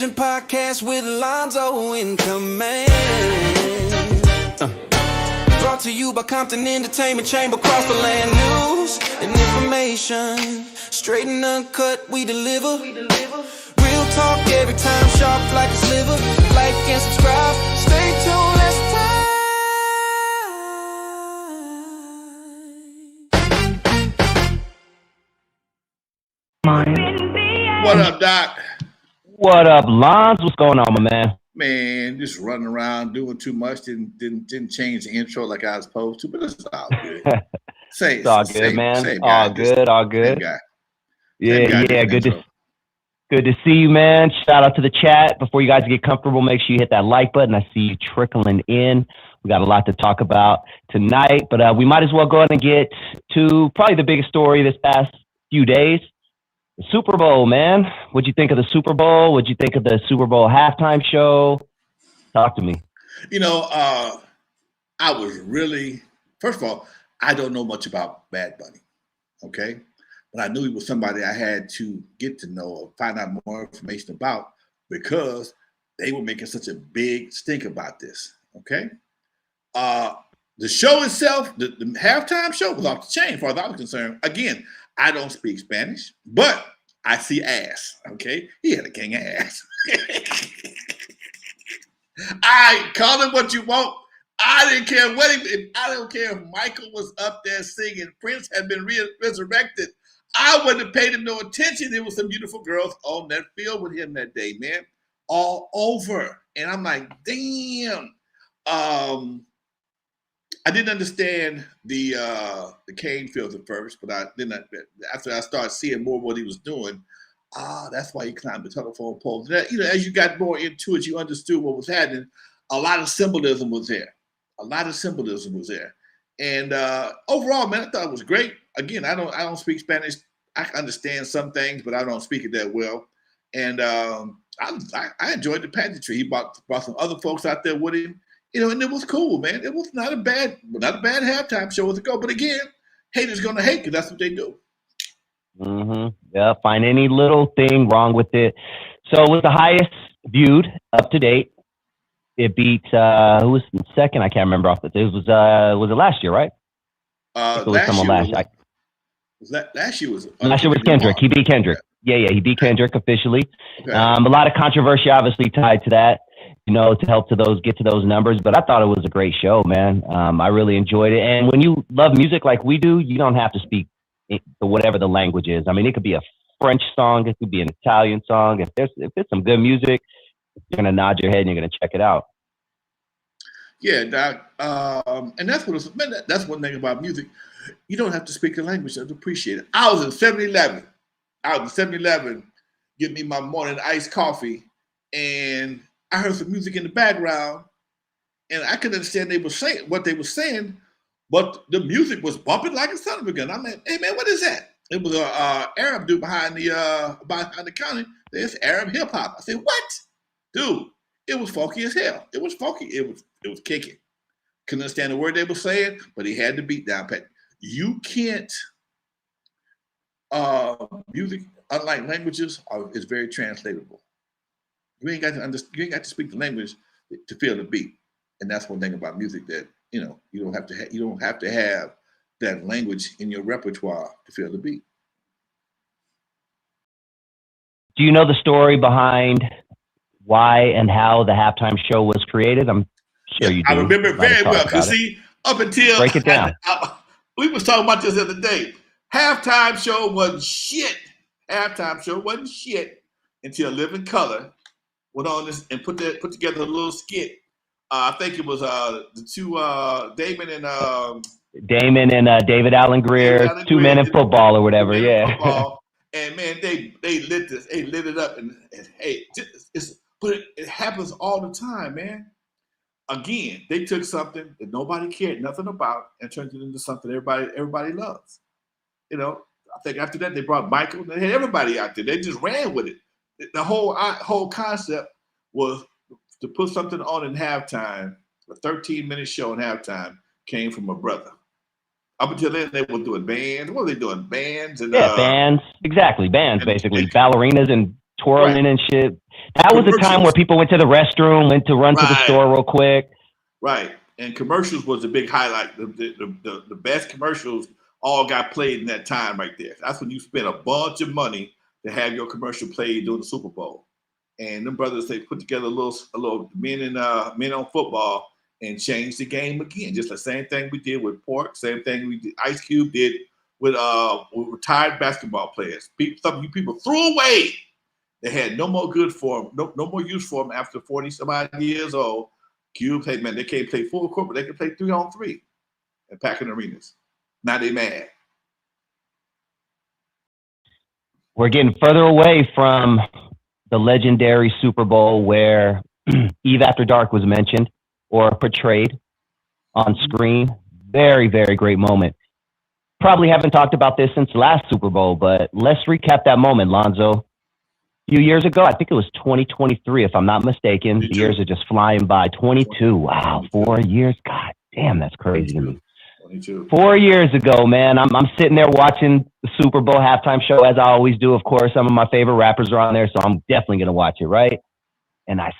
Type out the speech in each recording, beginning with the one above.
Podcast with Alonzo in command. Brought to you by Compton Entertainment Chamber, across the land. News and information, straight and uncut, we deliver. Real talk every time, sharp like a sliver. Like and subscribe, stay tuned, let's time. What up, Doc? What up, Lons? What's going on, my man? Man, just running around doing too much. Didn't change the intro like I was supposed to, but it's all good. It's all good, man. All good. Yeah. Good to see you, man. Shout out to the chat. Before you guys get comfortable, make sure you hit that like button. I see you trickling in. We got a lot to talk about tonight, but we might as well go ahead and get to probably the biggest story this past few days. The Super Bowl, man. What'd you think of the Super Bowl? What'd you think of the Super Bowl halftime show? Talk to me. I was really, first of all, I don't know much about Bad Bunny, okay? But I knew he was somebody I had to get to know or find out more information about because they were making such a big stink about this, okay? The show itself, the halftime show was off the chain, as far as I was concerned. Again, I don't speak Spanish, but I see ass, okay? He had a king of ass. I call it what you want. I didn't care I don't care if Michael was up there singing, Prince had been resurrected. I wouldn't have paid him no attention. There were some beautiful girls on that field with him that day, man. All over. And I'm like, damn. I didn't understand the cane fields at first, but after I started seeing more what he was doing, that's why he climbed the telephone poles. That, as you got more into it, you understood what was happening. A lot of symbolism was there. And overall, man, I thought it was great. Again, I don't speak Spanish. I understand some things, but I don't speak it that well. And I enjoyed the pageantry. He brought some other folks out there with him. And it was cool, man. It was not a bad halftime show to go. But again, haters gonna hate because that's what they do. Yeah, find any little thing wrong with it. So it was the highest viewed up to date. It beat who was second? I can't remember off the. It was it last year, right? Last year was Kendrick. He beat Kendrick. Yeah, he beat Kendrick officially. Okay. A lot of controversy obviously tied to that. To help get to those numbers, but I thought it was a great show, man. I really enjoyed it. And when you love music like we do, you don't have to speak whatever the language is. I mean, it could be a French song, it could be an Italian song. If it's some good music, you're gonna nod your head and you're gonna check it out. Yeah, Doc. And that's that's one thing about music. You don't have to speak the language to appreciate it. I was in 7-Eleven. Get me my morning iced coffee, and I heard some music in the background, and I couldn't understand what they were saying, but the music was bumping like a son of a gun. I'm like, hey man, what is that? It was a Arab dude behind the counter. There's Arab hip hop. I said, what, dude? It was funky as hell. It was funky. It was kicking. Couldn't understand the word they were saying, but he had the beat down pat. You can't. Music, unlike languages, is very translatable. You ain't got to speak the language to feel the beat, and that's one thing about music that you don't have to have that language in your repertoire to feel the beat. Do you know the story behind why and how the halftime show was created? I'm sure you do. I remember it very well because see, up until break it down, we was talking about this the other day. Halftime show wasn't shit until Living Color went on this and put together a little skit. I think it was the two Damon and David Allen Greer, 2 Men in Football or whatever. Yeah. Football. And man, they lit it up, and hey, but it happens all the time, man. Again, they took something that nobody cared nothing about and turned it into something everybody loves. I think after that they brought Michael. They had everybody out there. They just ran with it. The whole concept was to put something on in halftime. A 13-minute show in halftime came from a brother. Up until then, they were doing bands. What were they doing? Bands and bands. Exactly, bands basically. Ballerinas and twirling and shit. That was a time where people went to the restroom, went to run to the store real quick. Right. And commercials was a big highlight. The best commercials all got played in that time right there. That's when you spent a bunch of money to have your commercial played during the Super Bowl. And them brothers, they put together a little men on football and changed the game again. Just the same thing we did with Pork, same thing we did, Ice Cube did with retired basketball players. Some you people threw away. They had no more good for them, no more use for them after 40 some odd years old. Cube, hey man, they can't play full court, but they can play 3-on-3 and packing arenas. Now they mad. We're getting further away from the legendary Super Bowl where Eve After Dark was mentioned or portrayed on screen. Very, very great moment. Probably haven't talked about this since the last Super Bowl, but let's recap that moment, Lonzo. A few years ago, I think it was 2023, if I'm not mistaken. The years are just flying by. 22, wow, 4 years. God damn, that's crazy to me. 22. 4 years ago, man, I'm sitting there watching the Super Bowl halftime show, as I always do. Of course, some of my favorite rappers are on there, so I'm definitely going to watch it, right? And I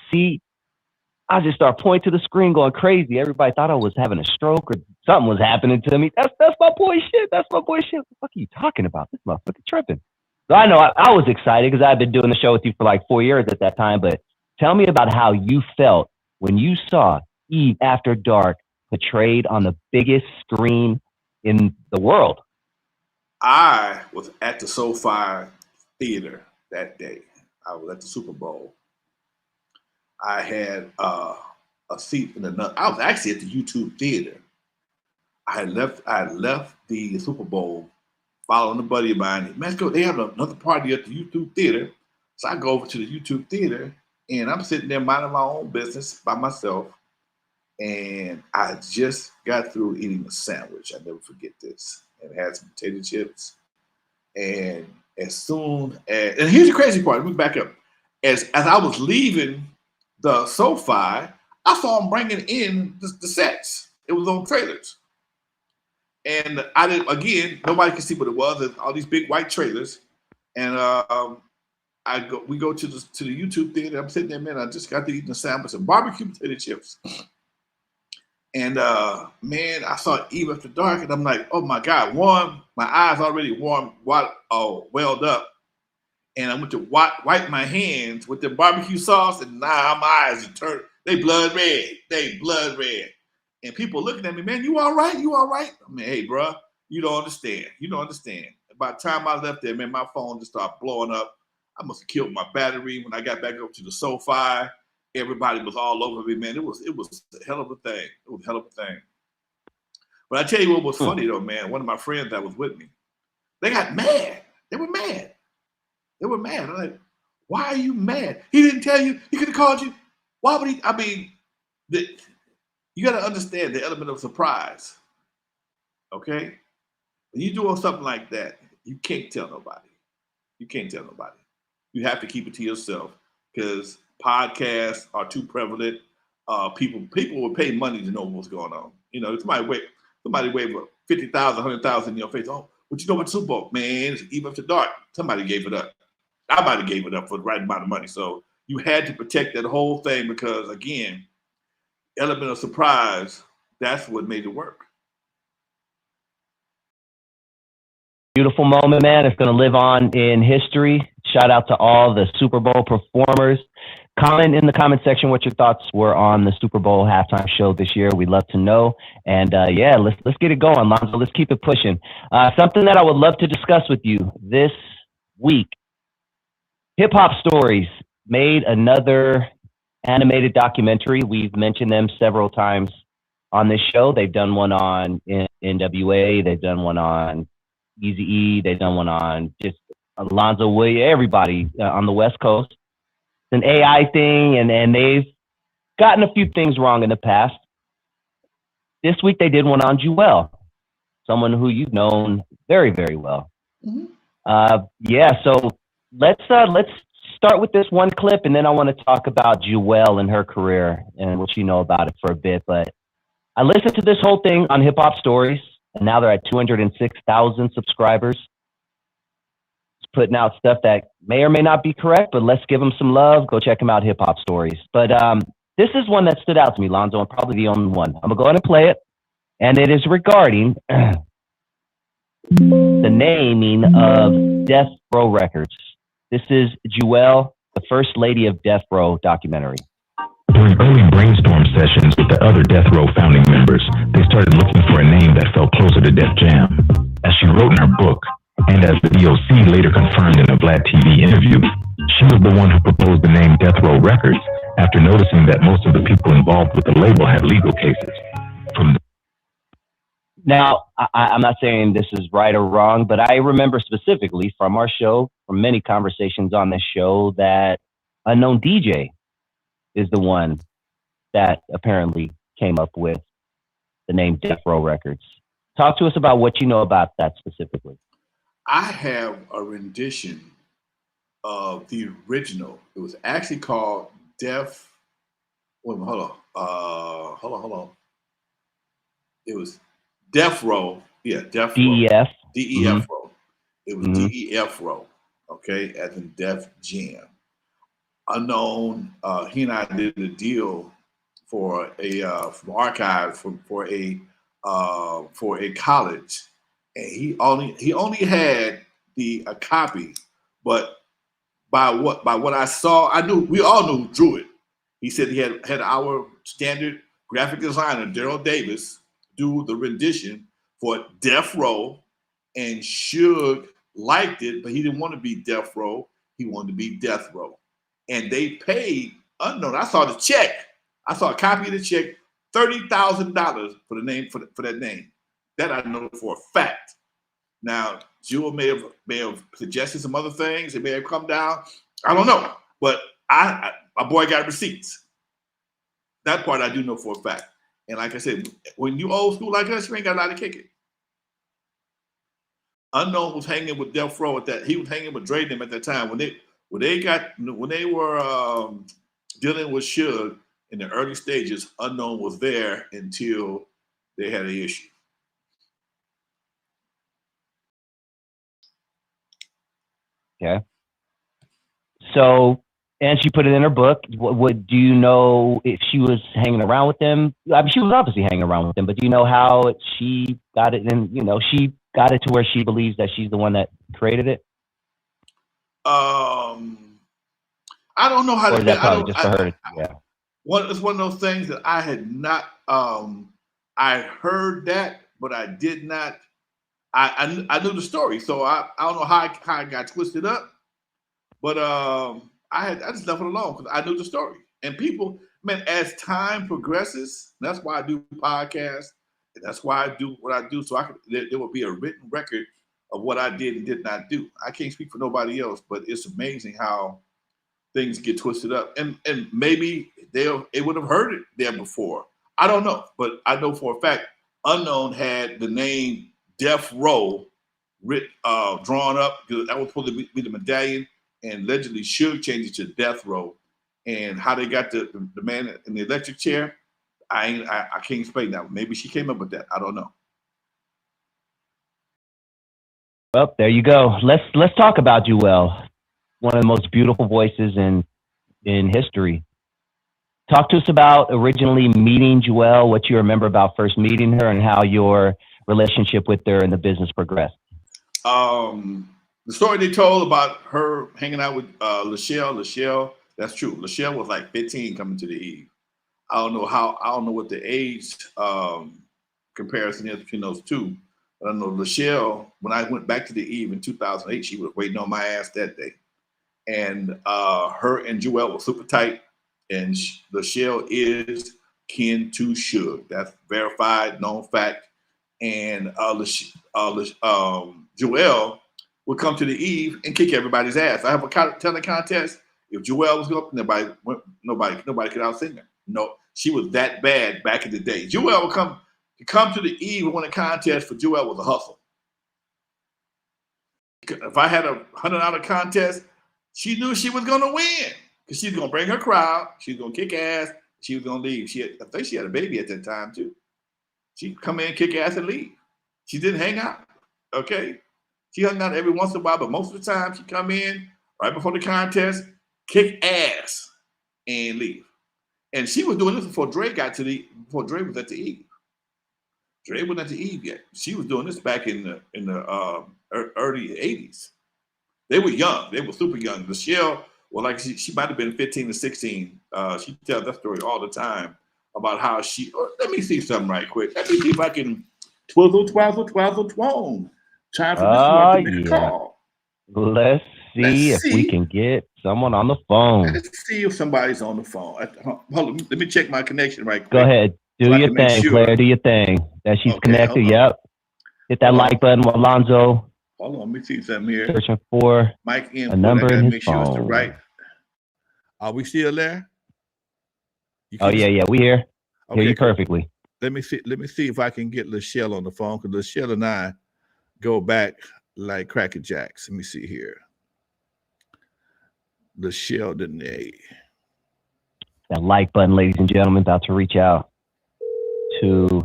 just start pointing to the screen going crazy. Everybody thought I was having a stroke or something was happening to me. That's my boy shit. That's my boy shit. What the fuck are you talking about? This motherfucker tripping. So I know I was excited because I've been doing the show with you for like 4 years at that time, but tell me about how you felt when you saw Eve After Dark portrayed on the biggest screen in the world. I was at the SoFi Theater that day. I was at the Super Bowl. I had a seat in another. I was actually at the YouTube Theater. I had left the Super Bowl following a buddy of mine. Man, let's go. They have another party at the YouTube Theater. So I go over to the YouTube Theater and I'm sitting there minding my own business by myself. And I just got through eating a sandwich. I never forget this. And it had some potato chips. And as soon as, and here's the crazy part, let me back up. As I was leaving the SoFi, I saw them bringing in the sets. It was on trailers. And I didn't, again, nobody could see what it was. There's all these big white trailers. And we go to the YouTube Theater. I'm sitting there, man, I just got to eat a sandwich and barbecue potato chips. And man, I saw Eve After Dark, and I'm like, oh my God, warm. My eyes already welled up. And I went to wipe my hands with the barbecue sauce, and now my eyes turned, they blood red. And people looking at me, man, you all right? You all right? I mean, hey, bro, you don't understand. By the time I left there, man, my phone just started blowing up. I must have killed my battery. When I got back up to the SoFi, everybody was all over me, man. It was a hell of a thing. It was a hell of a thing. But I tell you what was funny though, man. One of my friends that was with me, they got mad. They were mad. I'm like, why are you mad? He didn't tell you. He could have called you. Why would he? I mean, you got to understand the element of surprise. Okay? When you're doing something like that, you can't tell nobody. You have to keep it to yourself because podcasts are too prevalent. People will pay money to know what's going on. You know, somebody wave 50,000, 100,000 in your face. Oh, what you know about the Super Bowl? Man, it's Eve After Dark. Somebody gave it up. I might have gave it up for the right amount of money. So you had to protect that whole thing because, again, element of surprise, that's what made it work. Beautiful moment, man. It's going to live on in history. Shout out to all the Super Bowl performers. Comment in the comment section what your thoughts were on the Super Bowl halftime show this year. We'd love to know. And yeah, let's get it going, Lonzo. Let's keep it pushing. Something that I would love to discuss with you this week. Hip Hop Stories made another animated documentary. We've mentioned them several times on this show. They've done one on N.W.A. They've done one on Eazy. They've done one on just Alonzo Williams, everybody on the West Coast. It's an AI thing, and they've gotten a few things wrong in the past. This week they did one on Jewell, someone who you've known very, very well. Mm-hmm. Yeah, so let's start with this one clip, and then I want to talk about Jewell and her career and what you know about it for a bit. But I listened to this whole thing on Hip Hop Stories, and now they're at 206,000 subscribers. putting out stuff that may or may not be correct, but let's give him some love. Go check him out, Hip Hop Stories. But this is one that stood out to me, Lonzo, and probably the only one. I'm going to go ahead and play it, and it is regarding the naming of Death Row Records. This is Jewell, the First Lady of Death Row documentary. During early brainstorm sessions with the other Death Row founding members, they started looking for a name that felt closer to Def Jam. As she wrote in her book, and as the DOC later confirmed in a Vlad TV interview, she was the one who proposed the name Death Row Records after noticing that most of the people involved with the label had legal cases. Now, I'm not saying this is right or wrong, but I remember specifically from our show, from many conversations on this show, that Unknown DJ is the one that apparently came up with the name Death Row Records. Talk to us about what you know about that specifically. I have a rendition of the original. It was actually called Death. Wait, hold on. It was Death Row. Yeah, Death Row. DEF. DEF Row. It was DEF Row. Okay, as in Def Jam. Unknown. He and I did a deal for a from archives for a college, and he only had a copy, but by what I saw, I knew we all knew who drew it. He said he had our standard graphic designer Daryl Davis do the rendition for Death Row, and Suge liked it, but he didn't want to be Death Row. He wanted to be Death Row, and they paid Unknown. I saw the check. I saw a copy of the check, $30,000 for the name for that name. That I know for a fact. Now, Jewell may have suggested some other things. It may have come down. I don't know, but my boy got receipts. That part I do know for a fact. And like I said, when you old school like us, you ain't got a lot to kick it. Unknown was hanging with Death Row at that. He was hanging with Dre them at that time when they were dealing with Suge in the early stages. Unknown was there until they had an issue. Okay. So, and she put it in her book. What do you know if she was hanging around with them? I mean, she was obviously hanging around with them, but do you know how she got it? And she got it to where she believes that she's the one that created it. I don't know how or to. Is that probably just for her? Yeah. It's one of those things that I had not. I heard that, but I did not. I knew the story, so I don't know how it got twisted up, but I just left it alone because I knew the story. And people, man, as time progresses, that's why I do podcasts, and that's why I do what I do. So there will be a written record of what I did and did not do. I can't speak for nobody else, but it's amazing how things get twisted up, and maybe they would have heard it there before. I don't know, but I know for a fact Unknown had the name Death Row drawn up. That was supposed to be the medallion, and allegedly Suge changed it to Death Row. And how they got the man in the electric chair, I can't explain that. Maybe she came up with that. I don't know. Well, there you go. Let's talk about Jewell, one of the most beautiful voices in history. Talk to us about originally meeting Jewell, what you remember about first meeting her, and how your relationship with her and the business progressed. The story they told about her hanging out with Lachelle, that's true. Lachelle was like 15 coming to the Eve. I don't know what the age comparison is between those two. But I know Lachelle, when I went back to the Eve in 2008, she was waiting on my ass that day. And her and Jewell were super tight. And Lachelle is kin to Suge. That's verified, known fact. And Jewell would come to the Eve and kick everybody's ass. I have a talent contest. If Jewell was up, nobody could out-sing her. No, she was that bad back in the day. Jewell would come to the Eve and win a contest. For Jewell was a hustle. If I had a $100 contest, she knew she was going to win because she's going to bring her crowd. She's going to kick ass. She was going to leave. I think she had a baby at that time too. She'd come in, kick ass, and leave. She didn't hang out. Okay. She hung out every once in a while, but most of the time she come in right before the contest, kick ass, and leave. And she was doing this before Dre got to before Dre was at the Eve. Dre wasn't at the Eve yet. She was doing this back in the early 80s. They were young. They were super young. Michelle, well, like she might have been 15 or 16. She tells that story all the time about how she. Let me see something right quick. Let me see if I can twizzle, twang. Time for this one to make a call. Let's see if we can get someone on the phone. Let's see if somebody's on the phone. Hold on. Let me check my connection right quick. Go ahead. Do your thing, player. Do your thing. That she's connected. Yep. Hit that like button, Alonzo. Hold on. Let me see something here. Searching for Mike a number in his phone. Sure it's the right. Are we still there? Yeah. We here. Hear you perfectly. Let me see if I can get Lachelle on the phone, because Lachelle and I go back like Cracker Jacks. Let me see here. Lachelle Dene. That like button, ladies and gentlemen, about to reach out to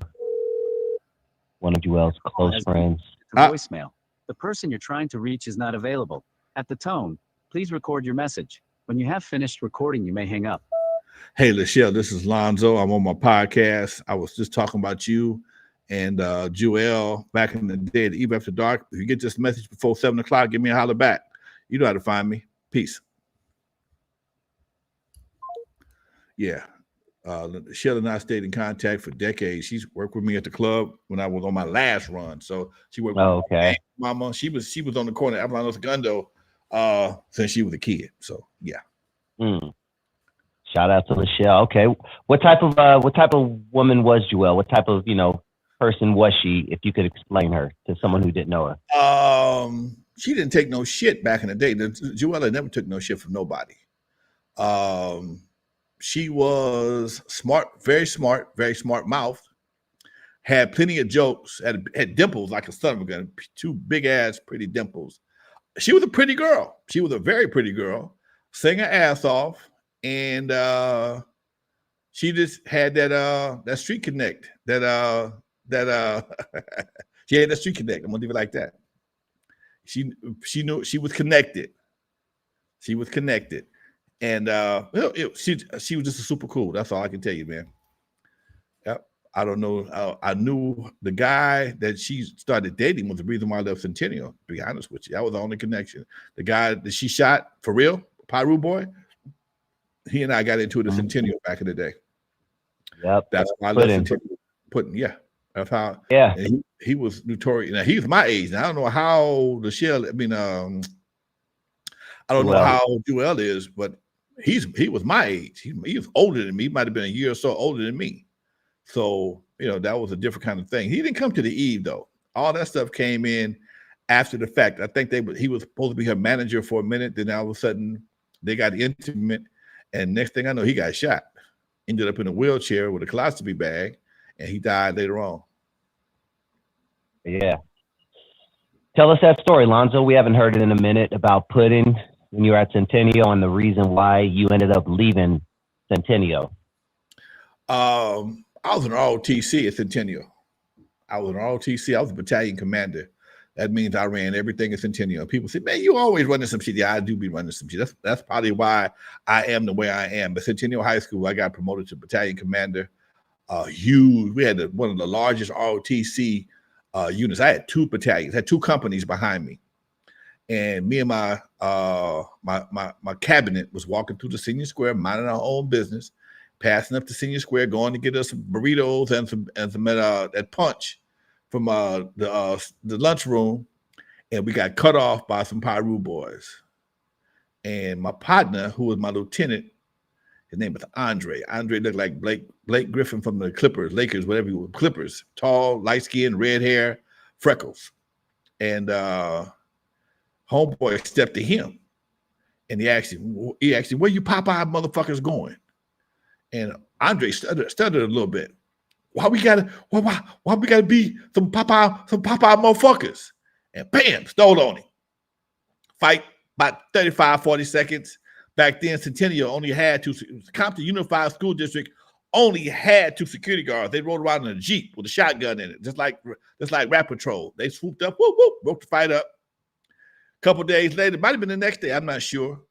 one of Jewell's close friends. Voicemail. The person you're trying to reach is not available. At the tone, please record your message. When you have finished recording, you may hang up. Hey, Lachelle, this is Lonzo. I'm on my podcast. I was just talking about you and Jewell back in the day, the Eve After Dark. If you get this message before 7 o'clock, give me a holler back. You know how to find me. Peace. Yeah. Lachelle and I stayed in contact for decades. She's worked with me at the club when I was on my last run. So she worked with my mama. She was on the corner of Avalon Segundo since she was a kid. So yeah. Shout out to Lachelle. Okay. What type of woman was Jewell? What type of, person was she, if you could explain her to someone who didn't know her? She didn't take no shit back in the day. Jewell never took no shit from nobody. She was smart, very smart mouth, had plenty of jokes, had dimples like a son of a gun, two big ass pretty dimples. She was a pretty girl. She was a very pretty girl, sang her ass off, and she just had that street connect. She had that street connect. I'm gonna leave it like that. She knew she was connected. She was connected. And she was just a super cool. That's all I can tell you, man. Yep. I don't know. I knew the guy that she started dating was the reason why I left Centennial, to be honest with you. That was the only connection. The guy that she shot, for real, Pyru Boy, he and I got into it at Centennial back in the day. Yep. That's why I left Centennial. That's how. Yeah. He was notorious. Now, he's my age. Now, I don't know how Lachelle, I don't know how Jewell is, but he was my age. He was older than me. He might have been a year or so older than me. So, that was a different kind of thing. He didn't come to the Eve, though. All that stuff came in after the fact. I think he was supposed to be her manager for a minute. Then all of a sudden, they got intimate. And next thing I know, he got shot. Ended up in a wheelchair with a colostomy bag. And he died later on. Yeah. Tell us that story, Lonzo. We haven't heard it in a minute about Pudding when you were at Centennial and the reason why you ended up leaving Centennial. I was an ROTC at Centennial. I was a battalion commander. That means I ran everything at Centennial. People say, man, you always running some shit. Yeah, I do be running some shit. That's probably why I am the way I am. But Centennial High School, I got promoted to battalion commander. Huge. We had one of the largest ROTC units. I had two battalions, had two companies behind me. And me and my cabinet was walking through the Senior Square, minding our own business, passing up the Senior Square, going to get us some burritos and some that punch from the lunchroom, and we got cut off by some Pyru boys. And my partner, who was my lieutenant, his name was Andre. Andre looked like Blake Griffin from the Clippers, Lakers, whatever he was. Clippers, tall, light skin, red hair, freckles, and homeboy stepped to him, and he asked him, "Where you Popeye motherfuckers going?" And Andre stuttered a little bit. Why we gotta be some Popeye motherfuckers? And bam, stole on him. Fight about 35, 40 seconds. Back then, Centennial only had Compton Unified School District only had two security guards. They rode around in a Jeep with a shotgun in it, just like Rat Patrol. They swooped up, whoop, whoop, broke the fight up, couple days later, it might have been the next day, I'm not sure.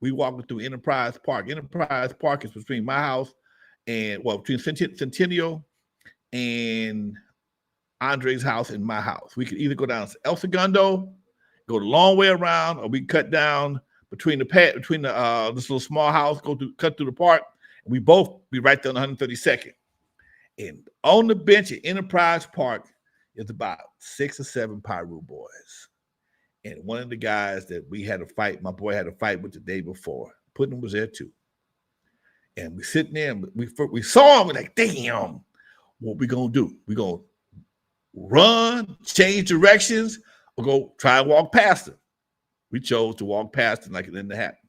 We walking through Enterprise Park. Enterprise Park is between my house and, between Centennial and Andre's house and my house. We could either go down to El Segundo, go the long way around, or we cut down between this little small house, cut through the park, and we both be right there on 132nd. And on the bench at Enterprise Park is about 6 or 7 Pyru boys. And one of the guys that we had a fight, my boy had a fight with the day before. Puddin was there too. And we sitting there, and we saw him, we're like, damn, what we gonna do? We gonna run, change directions, or go try and walk past him. We chose to walk past him like it didn't happen.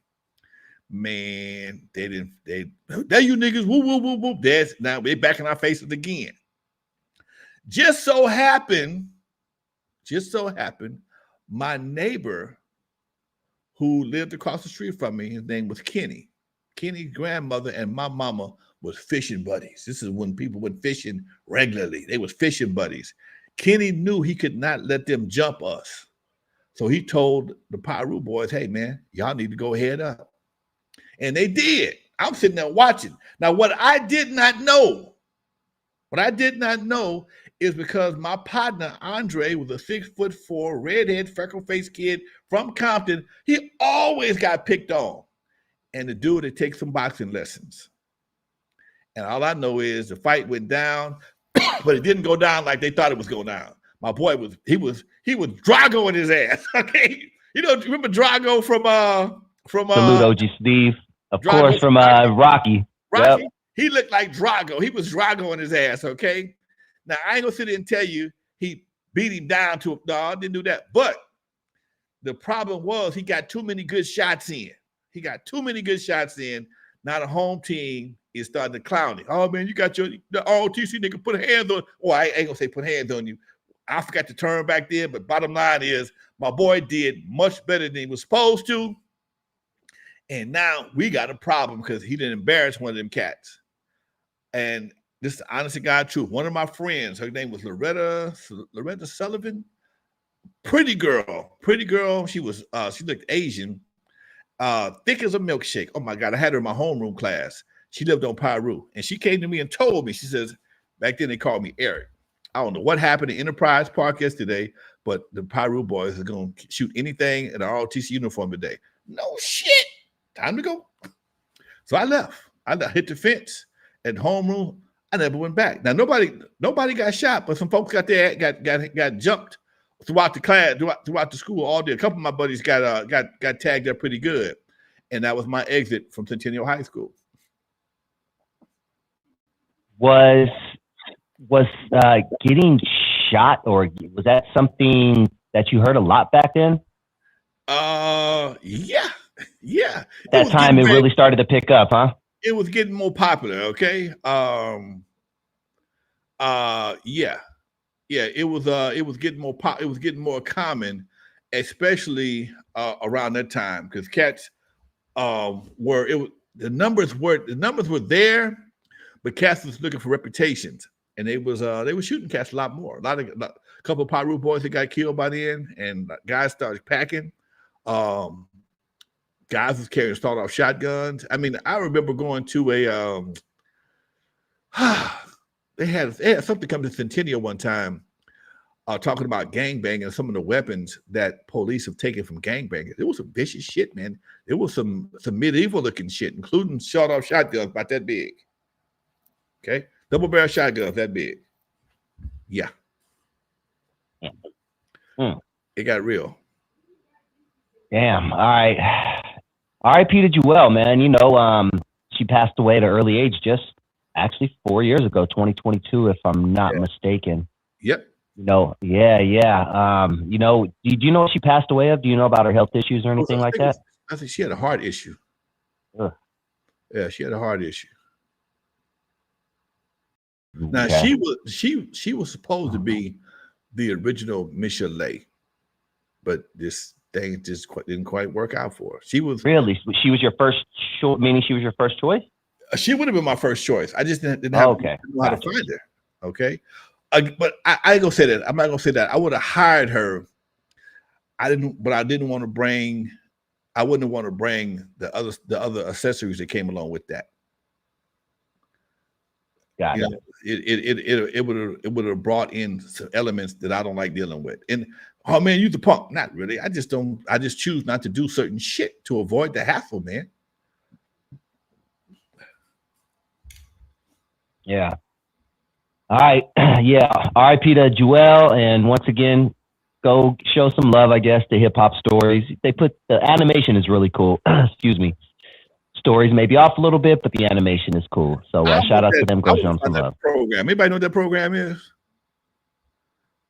Man, there you niggas, woo, woo, woo, woo. Now they back in our faces again. Just so happened, my neighbor who lived across the street from me, his name was Kenny. Kenny's grandmother and my mama was fishing buddies. This is when people went fishing regularly. They was fishing buddies. Kenny knew he could not let them jump us. So he told the Pyru boys, hey, man, y'all need to go head up. And they did. I'm sitting there watching. Now, what I did not know is because my partner, Andre, was a 6'4", redhead, freckle-faced kid from Compton. He always got picked on. And the dude had taken some boxing lessons. And all I know is the fight went down, but it didn't go down like they thought it was going down. My boy was Drago in his ass. Okay, remember Drago from Salute OG Steve, of Drago course, from Rocky. Rocky. Yep. He looked like Drago. He was Drago in his ass. Okay, now I ain't gonna sit there and tell you he beat him down to. No, I didn't do that. But the problem was he got too many good shots in. Now the home team is starting to clown him. Oh man, you got the ROTC nigga put hands on. Oh, I ain't gonna say put hands on you. I forgot to turn back there, but bottom line is my boy did much better than he was supposed to. And now we got a problem because he didn't embarrass one of them cats. And this is the honest to God truth. One of my friends, her name was Loretta Sullivan. Pretty girl. She was she looked Asian, thick as a milkshake. Oh my God, I had her in my homeroom class. She lived on Pyru. And she came to me and told me, she says, back then they called me Eric. I don't know what happened at Enterprise Park yesterday, but the Pyru boys are going to shoot anything in our ROTC uniform today. No shit. Time to go. So I left. I hit the fence at homeroom. I never went back. Now nobody got shot, but some folks got jumped throughout the class, throughout the school all day. A couple of my buddies got tagged up pretty good, and that was my exit from Centennial High School. Was getting shot, or was that something that you heard a lot back then? Yeah. That time it really started to pick up, huh? It was getting more popular, okay? Yeah. It was getting more it was getting more common, especially around that time, because cats the numbers were there, but cats was looking for reputations, and they were shooting cats a lot more. A couple of Pyru boys that got killed by then, and guys started packing. Guys was carrying sawed-off shotguns. I mean, I remember going to a they had something come to Centennial one time, talking about gangbanging and some of the weapons that police have taken from gangbangers. It was some vicious shit, man. It was some medieval looking shit, including sawed-off shotguns about that big. Okay, double barrel shotguns that big. Yeah. It got real. Damn. All right. R.I.P. to Jewell, man. She passed away at an early age, just actually 4 years ago, 2022, if I'm not mistaken. Yep. Yeah. Did you know what she passed away of? Do you know about her health issues or anything like that? I think she had a heart issue. Yeah, she had a heart issue. Now she was supposed to be the original Michelle, but this thing just didn't quite work out for her. She was your first choice, meaning she was your first choice? She would have been my first choice. I just didn't know how to find her. Okay. But I ain't gonna say that. I'm not gonna say that. I would have hired her. I didn't want to bring. I wouldn't want to bring the other accessories that came along with that. Got it. It would have brought in some elements that I don't like dealing with. And oh man, you the punk? Not really. I just choose not to do certain shit to avoid the hassle, man. Yeah. All right. Yeah. R.I.P. to Jewell, and once again, go show some love, I guess, to Hip Hop Stories. They put the animation is really cool. Excuse me. Stories may be off a little bit, but the animation is cool. So shout out to them. Go show them some love. Program. Anybody know what that program is?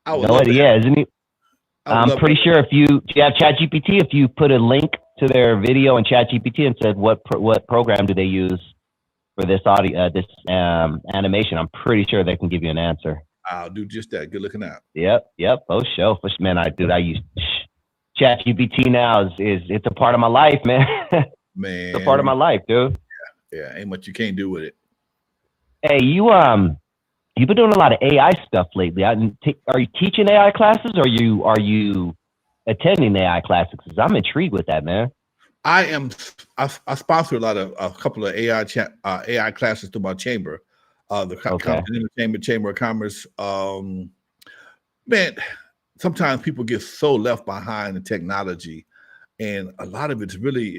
Yeah, isn't it? I'm pretty sure if you have ChatGPT, if you put a link to their video in ChatGPT and said what program do they use for this audio, this animation, I'm pretty sure they can give you an answer. I'll do just that. Good looking out. Yep. Oh, show. Man, I use ChatGPT now. It's a part of my life, man. Man, it's a part of my life, dude. Yeah. Ain't much you can't do with it. Hey, you've been doing a lot of AI stuff lately. Are you teaching AI classes, or are you attending AI classes? Because I'm intrigued with that, man. I sponsor a couple of AI classes through my chamber. The Chamber of Commerce. Man, sometimes people get so left behind in technology, and a lot of it's really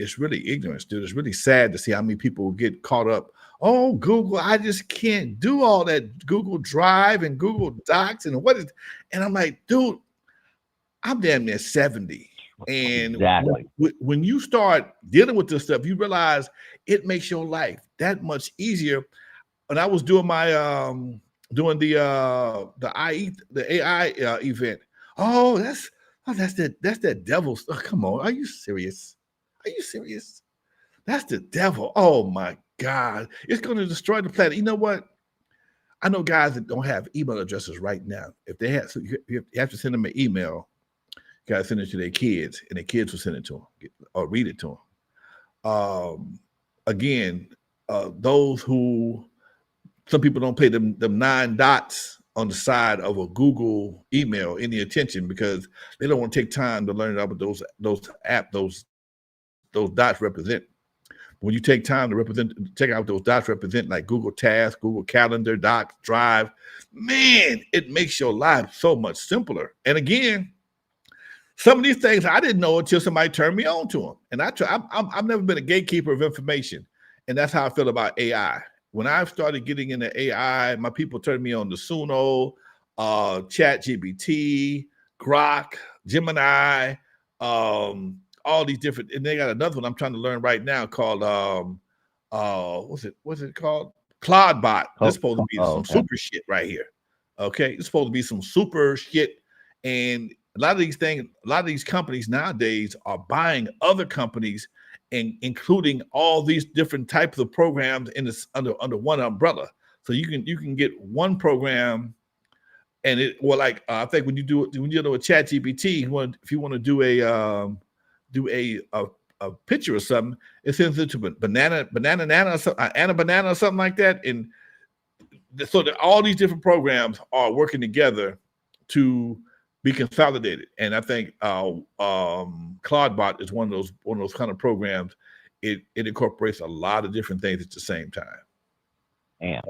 ignorance, dude. It's really sad to see how many people get caught up. Oh, Google, I just can't do all that Google Drive and Google Docs and and I'm like, dude, I'm damn near 70. And exactly. when you start dealing with this stuff, you realize it makes your life that much easier. When I was doing my the AI event, that's that devil stuff. Come on, are you serious? That's the devil. Oh my God, it's going to destroy the planet. You know what? I know guys that don't have email addresses right now. If they have, so you have to send them an email. You got to send it to their kids, and their kids will send it to them or read it to them. Again, those who. Some people don't pay them 9 dots on the side of a Google email any attention because they don't want to take time to learn about those dots represent. When you take time to check out what those dots represent, like Google Tasks, Google Calendar, Docs, Drive, man, it makes your life so much simpler. And again, some of these things I didn't know until somebody turned me on to them. And I've never been a gatekeeper of information, and that's how I feel about AI. When I started getting into AI, my people turned me on to Suno, ChatGPT, Grok, Gemini, all these different. And they got another one I'm trying to learn right now called what's it called? Claudebot. This is supposed to be some super shit right here. Okay, it's supposed to be some super shit. And a lot of these companies nowadays are buying other companies and including all these different types of programs in this under one umbrella. So you can get one program, and I think when you do a ChatGPT, if you want to do a picture or something, it sends it to banana or something, Anna banana or something like that, and so that all these different programs are working together to be consolidated. And I think Claudebot is one of those kind of programs. It incorporates a lot of different things at the same time. Damn.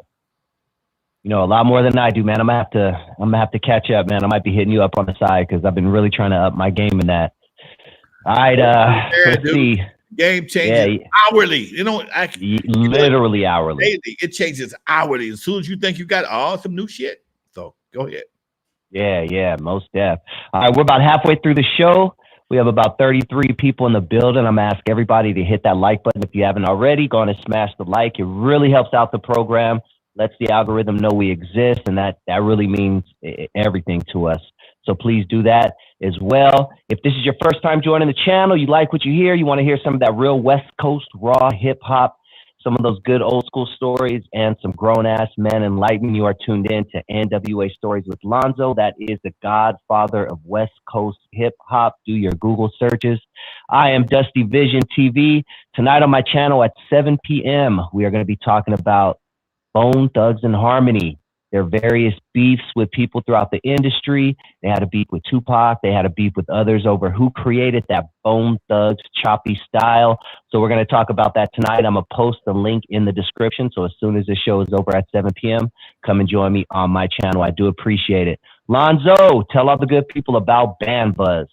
You know a lot more than I do, man. I'm gonna have to catch up, man. I might be hitting you up on the side because I've been really trying to up my game in that. All right, let's see. Game changes hourly. Literally hourly. Daily. It changes hourly. As soon as you think you got some new shit, so go ahead. Yeah, most def. All right, we're about halfway through the show. We have about 33 people in the building. I'm going to ask everybody to hit that like button if you haven't already. Go on and smash the like. It really helps out the program, lets the algorithm know we exist, and that really means everything to us. So please do that as well. If this is your first time joining the channel, you like what you hear, you want to hear some of that real West Coast raw hip hop, some of those good old school stories, and some grown-ass men enlightenment, you are tuned in to N.W.A. Stories with Lonzo. That is the godfather of West Coast hip-hop. Do your Google searches. I am Dusty Vision TV. Tonight on my channel at 7 p.m., we are going to be talking about Bone Thugs and Harmony. their various beefs with people throughout the industry. They had a beef with Tupac. They had a beef with others over who created that Bone Thugs choppy style. So we're going to talk about that tonight. I'm going to post the link in the description. So as soon as this show is over at 7 p.m., come and join me on my channel. I do appreciate it. Lonzo, tell all the good people about Band Buzz.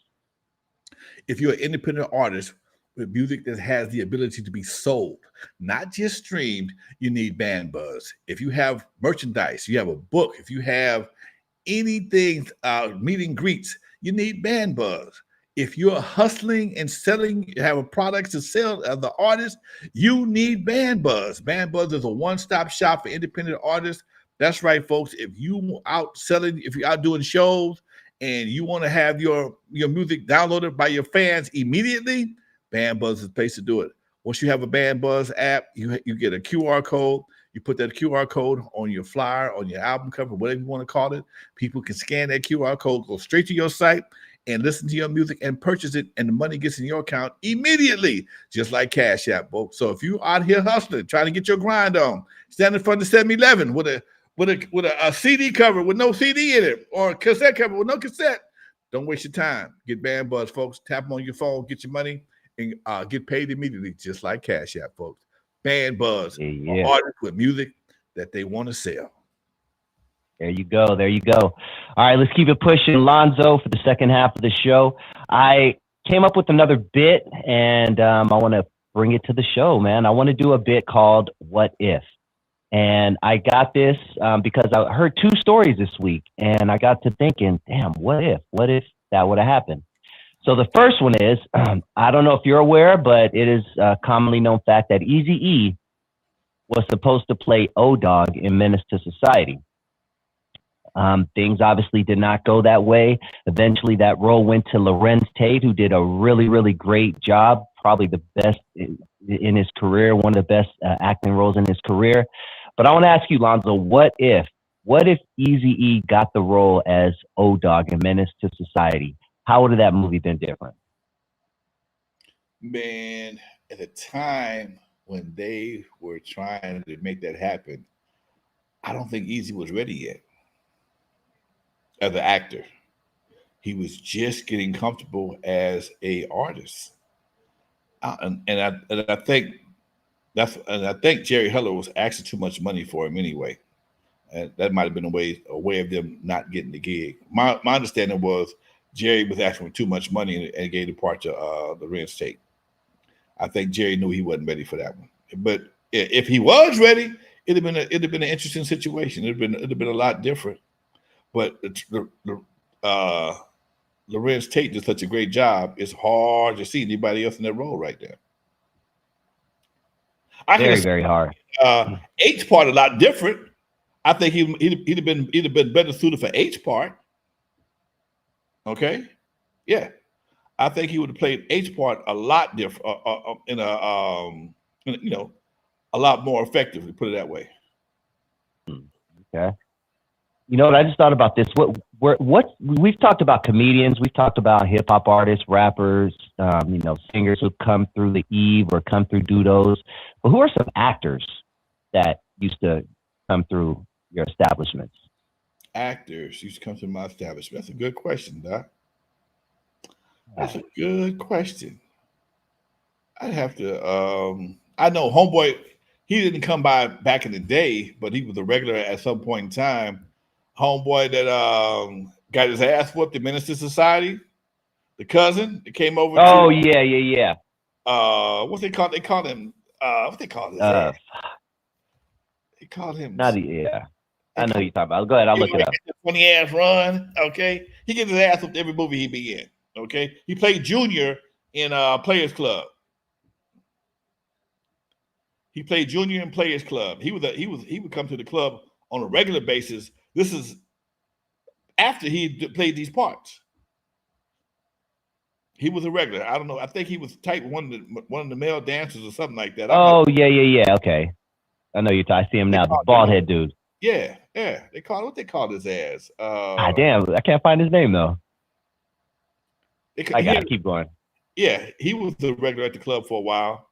If you're an independent artist with music that has the ability to be sold, not just streamed, you need Band Buzz. If you have merchandise, you have a book, if you have anything, meet and greets, you need Band Buzz. If you're hustling and selling, you have a product to sell as the artist, you need Band Buzz. Band Buzz is a one-stop shop for independent artists. That's right, folks. If you out selling, if you're out doing shows and you want to have your music downloaded by your fans immediately, Band Buzz is the place to do it. Once you have a Band Buzz app, you get a QR code. You put that QR code on your flyer, on your album cover, whatever you want to call it. People can scan that QR code, go straight to your site, and listen to your music and purchase it, and the money gets in your account immediately, just like Cash App, folks. So if you out here hustling, trying to get your grind on, stand in front of 7-Eleven with a CD cover with no CD in it, or a cassette cover with no cassette, don't waste your time. Get Band Buzz, folks. Tap them on your phone, get your money, and get paid immediately, just like Cash App, folks. Band Buzz, artists with music that they want to sell. There you go. There you go. All right, let's keep it pushing. Lonzo, for the second half of the show, I came up with another bit, and I want to bring it to the show, man. I want to do a bit called What If? And I got this because I heard two stories this week, and I got to thinking, damn, what if that would have happened? So the first one is, I don't know if you're aware, but it is a commonly known fact that Eazy was supposed to play O-Dog in Menace to Society. Things obviously did not go that way. Eventually that role went to Lorenz Tate, who did a really, really great job, probably the best in his career, one of the best acting roles in his career. But I want to ask you, Lonzo, what if Eazy-E got the role as O-Dog in Menace to Society? How would have that movie been different? Man, at the time when they were trying to make that happen, I don't think Eazy was ready yet as an actor. He was just getting comfortable as a artist, and I think Jerry Heller was asking too much money for him anyway. And that might have been a way of them not getting the gig. My understanding was Jerry was asking for too much money and gave the part to Lorenz Tate. I think Jerry knew he wasn't ready for that one. But if he was ready, it'd have been an interesting situation. It'd have been a lot different. But Lorenz Tate did such a great job. It's hard to see anybody else in that role right there. Very hard. H part a lot different. I think he'd have been better suited for H part. Okay, yeah, I think he would have played H part a lot different, a lot more effectively. Put it that way. Okay. You know what? I just thought about this. What we've talked about comedians, we've talked about hip hop artists, rappers, singers who come through the Eve or come through Dudos. But who are some actors that used to come through your establishments? Actors used to come through my establishment. That's a good question, Doc. That's a good question. I'd have to. I know Homeboy. He didn't come by back in the day, but he was a regular at some point in time. Homeboy that got his ass whooped at Menace to Society, the cousin that came over. Oh yeah. What they called? They called him. What they called his ass? They called him. I know you're talking about. Go ahead, I'll look it up. Funny ass run. Okay, he gets his ass whooped every movie he be in. Okay, he played Junior in Players Club. He played Junior in Players Club. He would come to the club on a regular basis. This is after he played these parts. He was a regular. I don't know. I think he was type one of the male dancers or something like that. Yeah. Okay, I know you're talking. I see him now. The bald head dude. Yeah. They called his ass. Damn, I can't find his name though. I gotta keep going. Yeah, he was the regular at the club for a while.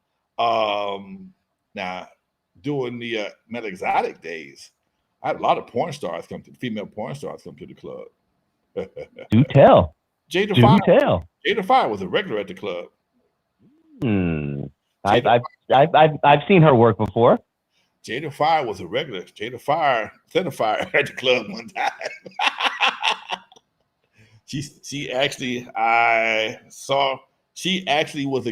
Now, during the Mel Exotic days, I had a lot of female porn stars come to the club. Do tell. Jada Fire was a regular at the club. I've seen her work before. Jada Fire was a regular. Jada Fire set a fire at the club one time. She actually was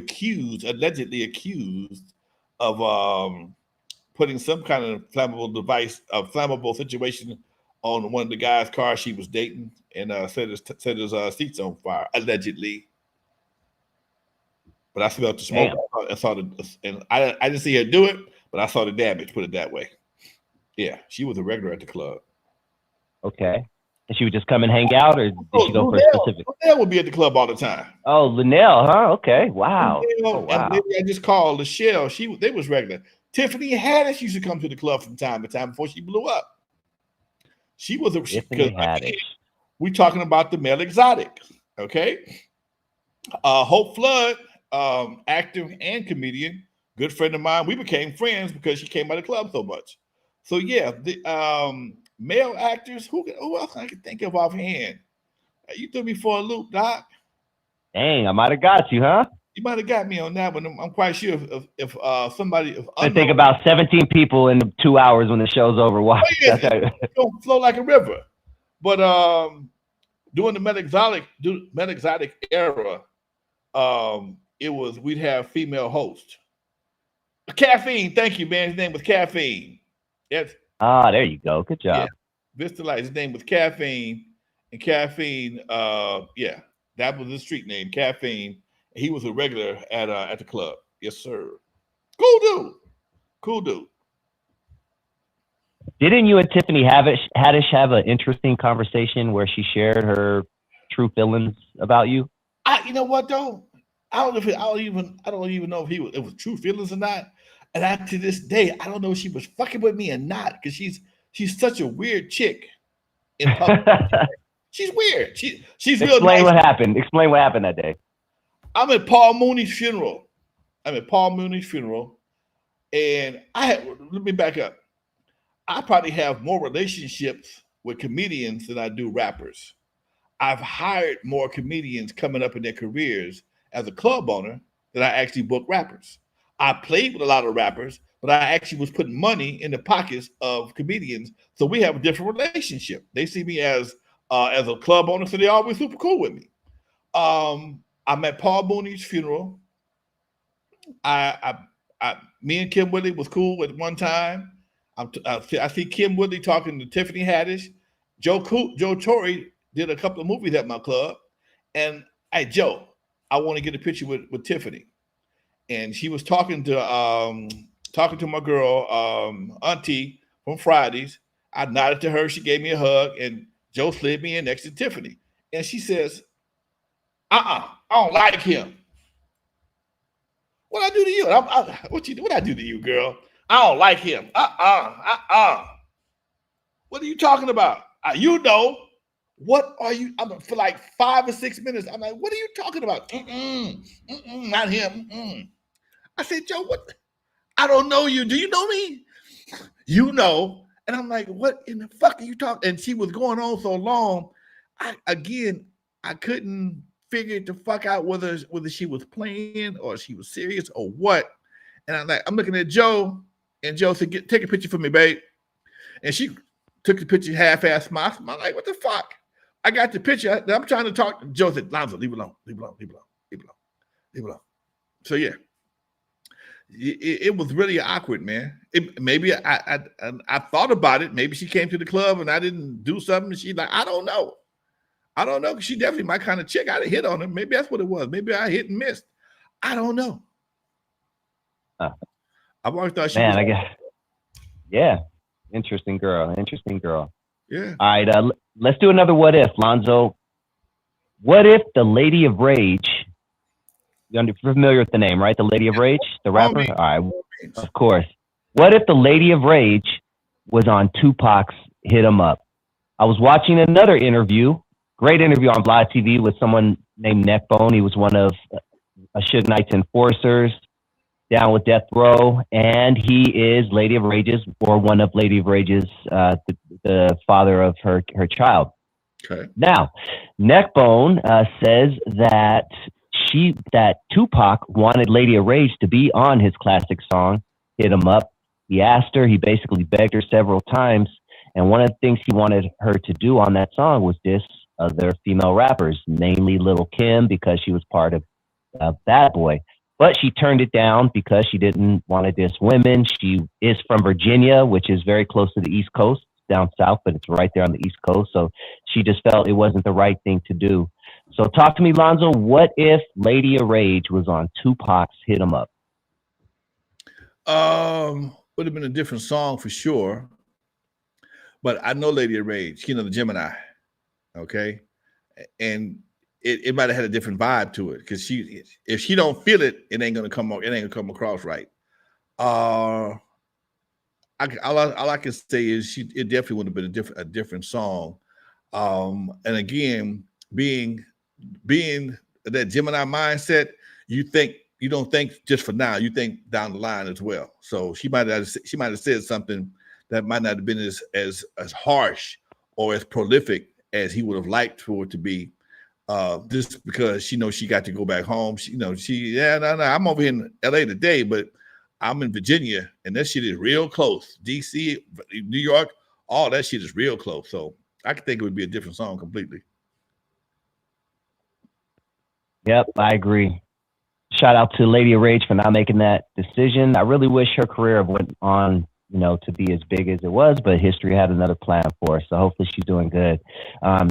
allegedly accused of putting some kind of flammable device, a flammable situation on one of the guys' cars she was dating, and set his seats on fire, allegedly. But I smelled the smoke. I didn't see her do it, but I saw the damage. Put it that way. Yeah, she was a regular at the club. Okay, and she would just come and hang out, or did she go for a specific? Linnell would be at the club all the time. Oh, Linnell, huh? Okay, wow. And I just called Michelle. They was regular. Tiffany Haddish used to come to the club from time to time before she blew up. She was a Tiffany Haddish. We talking about the male exotic, okay? Hope Flood, actor and comedian, good friend of mine. We became friends because she came by the club so much. So yeah, the male actors. Who else I can think of offhand? You threw me for a loop, Doc. Dang, I might have got you, huh? You might have got me on that one. I'm quite sure if somebody. I think about 17 people in 2 hours when the show's over. Wow, it don't flow like a river. But during the male exotic era, we'd have female hosts. Caffeine, thank you, man. His name was Caffeine. Yes. There you go. Good job. Yeah. Vista Light. His name was Caffeine, and Caffeine. Yeah, that was his street name, Caffeine. He was a regular at the club. Yes, sir. Cool dude. Didn't you and Tiffany Haddish have an interesting conversation where she shared her true feelings about you? You know what though? I don't even know if it was true feelings or not. And to this day, I don't know if she was fucking with me or not, because she's such a weird chick in public. She's weird. She's real nice. Explain what happened that day. I'm at Paul Mooney's funeral. And let me back up. I probably have more relationships with comedians than I do rappers. I've hired more comedians coming up in their careers as a club owner than I actually book rappers. I played with a lot of rappers, but I actually was putting money in the pockets of comedians. So we have a different relationship. They see me as a club owner, so they're always super cool with me. I'm at Paul Mooney's funeral. Me and Kim Woodley was cool at one time. I see Kim Woodley talking to Tiffany Haddish. Joe Torre did a couple of movies at my club. And hey, Joe, I want to get a picture with Tiffany. And she was talking to my girl, Auntie from Fridays. I nodded to her. She gave me a hug, and Joe slid me in next to Tiffany. And she says, I don't like him. What I do to you? What I do to you, girl? I don't like him. What are you talking about? You know. What are you? For like 5 or 6 minutes. I'm like, what are you talking about? Not him. I said, Joe, what? I don't know you. Do you know me? You know. And I'm like, what in the fuck are you talking? And she was going on so long. I couldn't figure it the fuck out whether she was playing or she was serious or what. And I'm looking at Joe, and Joe said, take a picture for me, babe. And she took the picture, half-ass smile. I'm like, what the fuck? I got the picture. I'm trying to talk. Joe said, Lonzo, leave it alone. So yeah, it was really awkward, man. Maybe I thought about it. Maybe she came to the club and I didn't do something. And she's like, I don't know. Because she definitely my kind of chick. I'd have hit on her. Maybe that's what it was. Maybe I hit and missed. I don't know. I've always thought she was. I guess. Yeah. Interesting girl. Yeah. All right. Let's do another what if, Lonzo. What if the Lady of Rage, you're familiar with the name, right? The Lady of Rage, the rapper? All right. Of course. What if the Lady of Rage was on Tupac's Hit 'Em Up? I was watching another interview, great interview on Vlad TV with someone named Neckbone. He was one of Suge Knight's enforcers. down with Death Row, and he is Lady of Rage's, or one of Lady of Rage's, the father of her child. Okay. Now, Neckbone says that Tupac wanted Lady of Rage to be on his classic song, Hit 'Em Up. He asked her, he basically begged her several times, and one of the things he wanted her to do on that song was diss other female rappers, namely Lil' Kim, because she was part of Bad Boy. But she turned it down because she didn't want to diss women. She is from Virginia, which is very close to the East Coast, down south, but it's right there on the East Coast. So she just felt it wasn't the right thing to do. So talk to me, Lonzo. What if Lady of Rage was on Tupac's Hit 'Em Up? Would have been a different song for sure. But I know Lady of Rage, the Gemini. Okay. And it might have had a different vibe to it, because if she don't feel it, it ain't gonna come across right. All I can say is it definitely would have been a different song. And again, being that Gemini mindset, you don't think just for now, you think down the line as well. So she might have said something that might not have been as harsh or as prolific as he would have liked for it to be. Just because she knows she got to go back home. I'm over here in LA today, but I'm in Virginia, and that shit is real close. DC, New York, all that shit is real close. So I could think it would be a different song completely. Yep, I agree. Shout out to Lady of Rage for not making that decision. I really wish her career went on, to be as big as it was, but history had another plan for her. So hopefully she's doing good.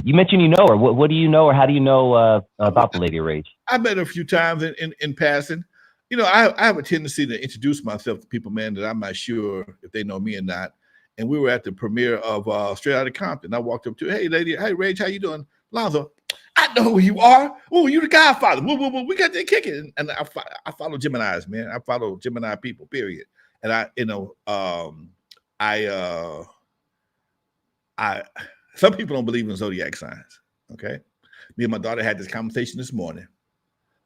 You mentioned you know her. What do you know, or how do you know about the Lady of Rage? I met her a few times in passing. I have a tendency to introduce myself to people, man, that I'm not sure if they know me or not. And we were at the premiere of Straight Outta Compton. I walked up to her, hey, lady, hey, Rage, how you doing? Lonzo, I know who you are. Oh, you the Godfather. We got that kicking. And I follow Geminis, man. I follow Gemini people, period. And some people don't believe in zodiac signs. Okay. Me and my daughter had this conversation this morning.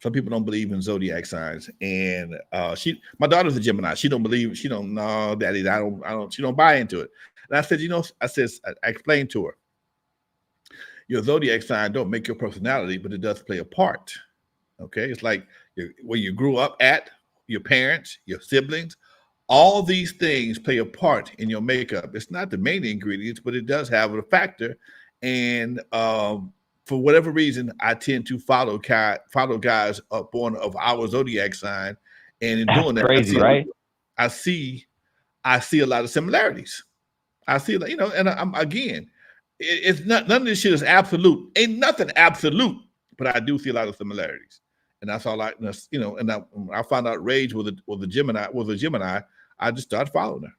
Some people don't believe in zodiac signs, and my daughter's a Gemini. She don't, no, daddy, she don't buy into it. And I said, I explained to her, your zodiac sign don't make your personality, but it does play a part. Okay, it's like where you grew up at, your parents, your siblings, all these things play a part in your makeup. It's not the main ingredients, but it does have a factor. And for whatever reason, I tend to follow guys born of our zodiac sign, and in doing that, crazy, right? I see a lot of similarities. I see, and I'm again, it's not, none of this shit is absolute. Ain't nothing absolute, but I do see a lot of similarities, and that's all I, And I found out Rage was a Gemini. I just started following her.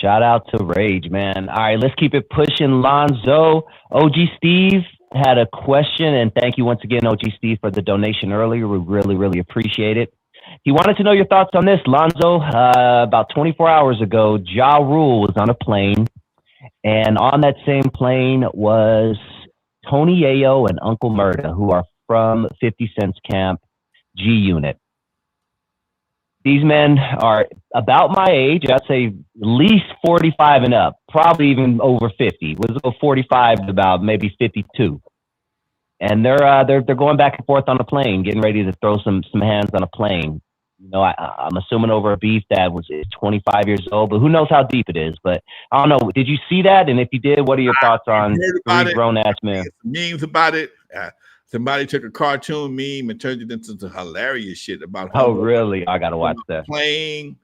Shout out to Rage, man. All right, let's keep it pushing. Lonzo, OG Steve had a question, and thank you once again, OG Steve, for the donation earlier. We really, really appreciate it. He wanted to know your thoughts on this, Lonzo. About 24 hours ago, Ja Rule was on a plane, and on that same plane was Tony Yayo and Uncle Murda, who are from 50 Cent's camp, G Unit. These men are about my age. I'd say at least 45 and up, probably even over 50. Was about 45 to about maybe 52. And they're going back and forth on a plane, getting ready to throw some hands on a plane. I'm assuming over a beef that was 25 years old, but who knows how deep it is. But I don't know. Did you see that? And if you did, what are your thoughts on three grown-ass men? Memes about it. Somebody took a cartoon meme and turned it into some hilarious shit about. Oh, really? I gotta watch that. Playing,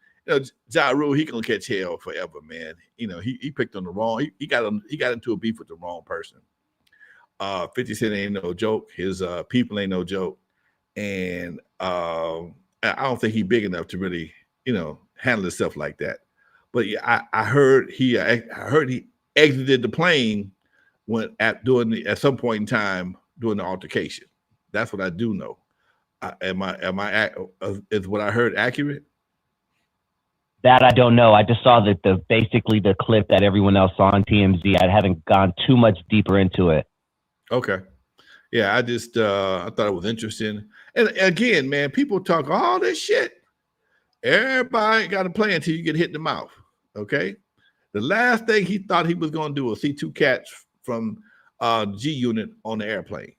Ja Rule, he gonna catch hell forever, man. He picked on the wrong. He got into a beef with the wrong person. 50 Cent ain't no joke. His people ain't no joke, and I don't think he's big enough to really, handle himself like that. But yeah, I heard he exited the plane at some point in time during the altercation. That's what I do know. Is what I heard accurate? That I don't know. I just saw that basically the clip that everyone else saw on TMZ. I haven't gone too much deeper into it. Okay. Yeah, I just I thought it was interesting. And again, man, people talk all this shit. Everybody got to play until you get hit in the mouth. Okay. The last thing he thought he was going to do was see two cats from G Unit on the airplane.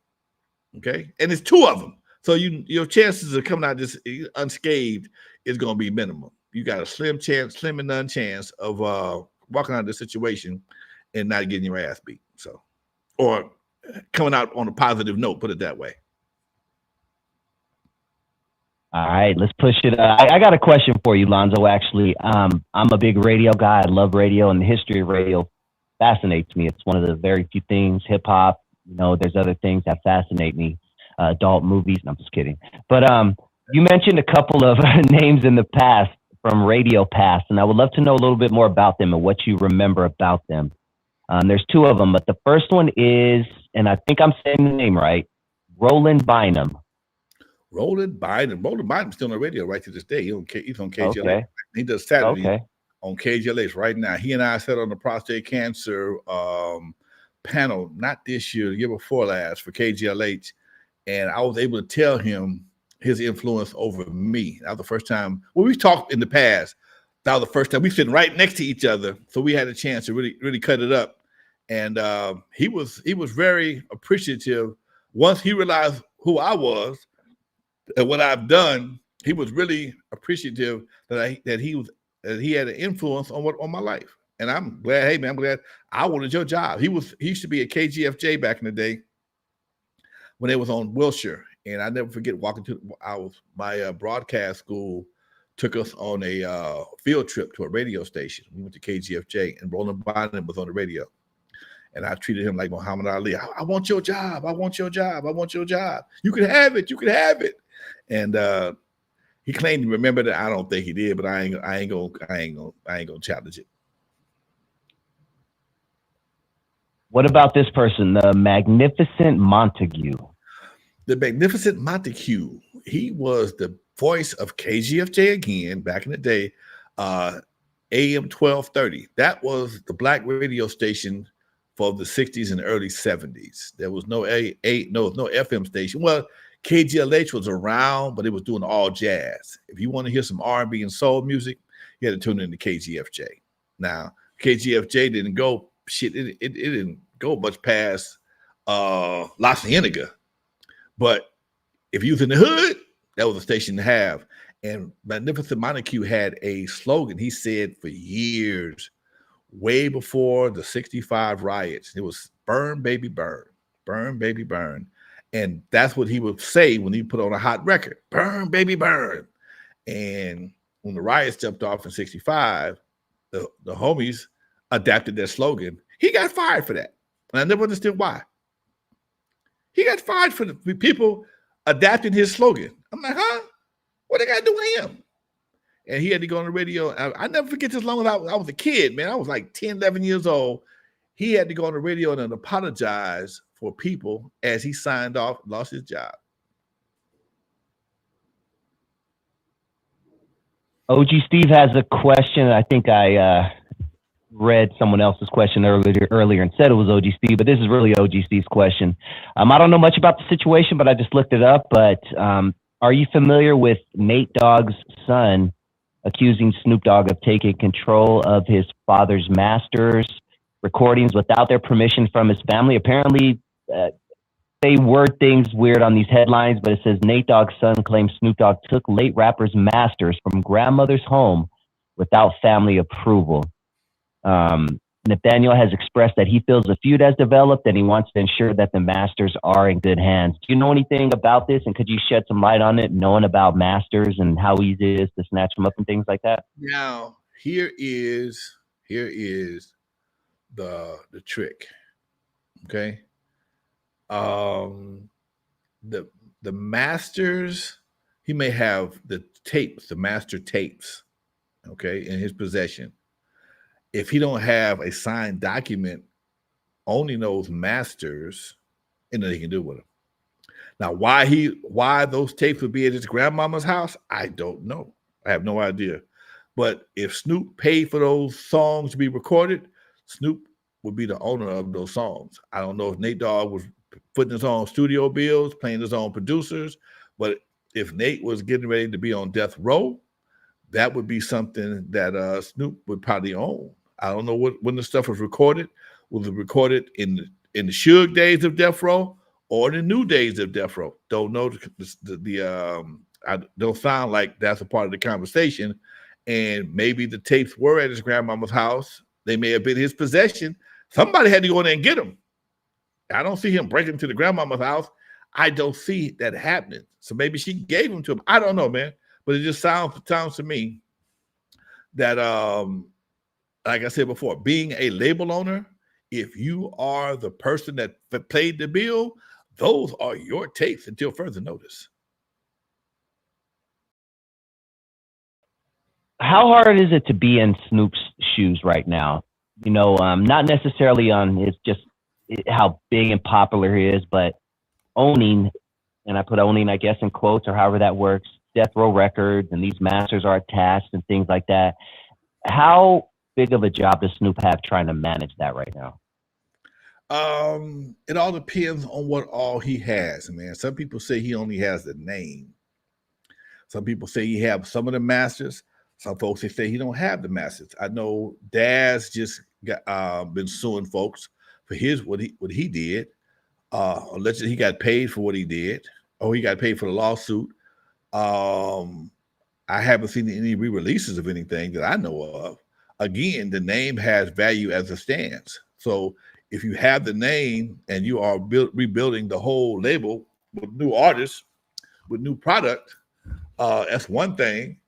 Okay. And it's two of them. So your chances of coming out this unscathed is going to be minimal. You got a slim and none chance of walking out of this situation and not getting your ass beat. So, or coming out on a positive note, put it that way. All right, let's push it. I got a question for you, Lonzo, actually. I'm a big radio guy. I love radio, and the history of radio fascinates me. It's one of the very few things, hip-hop, there's other things that fascinate me, adult movies. No, I'm just kidding. But you mentioned a couple of names in the past from radio past, and I would love to know a little bit more about them and what you remember about them. There's two of them, but the first one is, and I think I'm saying the name right, Roland Bynum. Roland Bynum's still on the radio right to this day. He's on KGLH. Okay. He does Saturday on KGLH right now. He and I sat on the prostate cancer panel, not this year, the year before last, for KGLH. And I was able to tell him his influence over me. That was the first time. Well, we've talked in the past. That was the first time we sitting right next to each other. So we had a chance to really cut it up. And he was very appreciative. Once he realized who I was, and what I've done, he was really appreciative that he had an influence on my life. And I'm glad, hey man, I'm glad I wanted your job. He used to be at KGFJ back in the day when they was on Wilshire. And I never forget walking my broadcast school took us on a field trip to a radio station. We went to KGFJ and Roland Bynum was on the radio. And I treated him like Muhammad Ali. I want your job. I want your job. I want your job. You can have it. You can have it. And he claimed to remember that. I don't think he did, but I ain't gonna challenge it. What about this person, the Magnificent Montague? The Magnificent Montague. He was the voice of KGFJ again back in the day, AM 1230. That was the black radio station for the 60s and early 70s. There was no no FM station. Well, KGLH was around, but it was doing all jazz. If you want to hear some R&B and soul music, you had to tune into KGFJ. Now, KGFJ didn't go it didn't go much past La Cienega. But if you was in the hood, that was a station to have. And Magnificent Montague had a slogan he said for years, way before the 65 riots. It was burn, baby, burn. Burn, baby, burn. And that's what he would say when he put on a hot record. Burn, baby, burn. And when the riots jumped off in 65, the homies adapted their slogan. He got fired for that. And I never understood why. He got fired for the people adapting his slogan. I'm like, huh? What they got to do with him? And he had to go on the radio. I never forget this long as I was a kid, man. I was like 10, 11 years old. He had to go on the radio and apologize for people as he signed off, lost his job. OG Steve has a question. I think I read someone else's question earlier and said it was OG Steve, but this is really OG Steve's question. I don't know much about the situation, but I just looked it up. But are you familiar with Nate Dogg's son accusing Snoop Dogg of taking control of his father's masters recordings without their permission from his family? Apparently, they word things weird on these headlines, but it says Nate Dogg's son claims Snoop Dogg took late rapper's masters from grandmother's home without family approval. Nathaniel has expressed that he feels the feud has developed and he wants to ensure that the masters are in good hands. Do you know anything about this? And could you shed some light on it, knowing about masters and how easy it is to snatch them up and things like that? Now, here is the trick. Okay. The masters, he may have the tapes, the master tapes, okay, in his possession. If he don't have a signed document, only knows masters, and nothing he can do with them. Now, why those tapes would be at his grandmama's house, I don't know. I have no idea. But if Snoop paid for those songs to be recorded, Snoop would be the owner of those songs. I don't know if Nate Dogg was putting his own studio bills, paying his own producers, But if Nate was getting ready to be on death row, that would be something that Snoop would probably own. I don't know when the stuff was recorded. Was it recorded in the Suge days of death row or the new days of death row? Don't know. I don't sound like that's a part of the conversation. And maybe the tapes were at his grandmama's house. They may have been his possession. Somebody had to go in there and get them. I don't see him breaking into the grandmama's house. I don't see that happening. So maybe she gave them to him. I don't know, man. But it just sounds to me that, like I said before, being a label owner, if you are the person that paid the bill, those are your tapes until further notice. How hard is it to be in Snoop's shoes right now? You know, not necessarily on it's just how big and popular he is, but owning, and I put owning, I guess, in quotes or however that works, Death Row Records, and these masters are attached and things like that. How big of a job does Snoop have trying to manage that right now? It all depends on what all he has, man. Some people say he only has the name. Some people say he have some of the masters. Some folks they say he don't have the masters. I know Daz just got been suing folks for what he did. Allegedly he got paid for what he did. Oh, he got paid for the lawsuit. I haven't seen any re-releases of anything that I know of. Again, the name has value as it stands. So if you have the name and you are rebuilding the whole label with new artists, with new product, that's one thing.